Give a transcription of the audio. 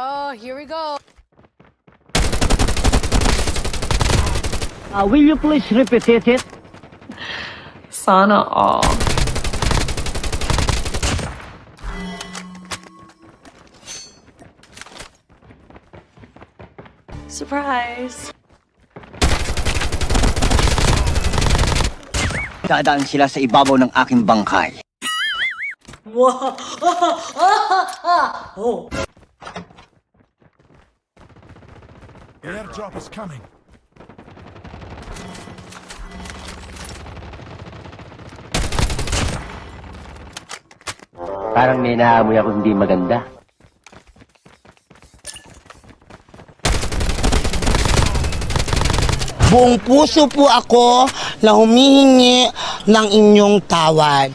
Oh, here we go. Will you please repeat it? Sana all. Surprise! Dadaan sila sa ibabaw ng aking bangkay. Airdrop is coming. Parang may naamoy ako hindi maganda. Buong puso po ako na humihingi ng inyong tawad.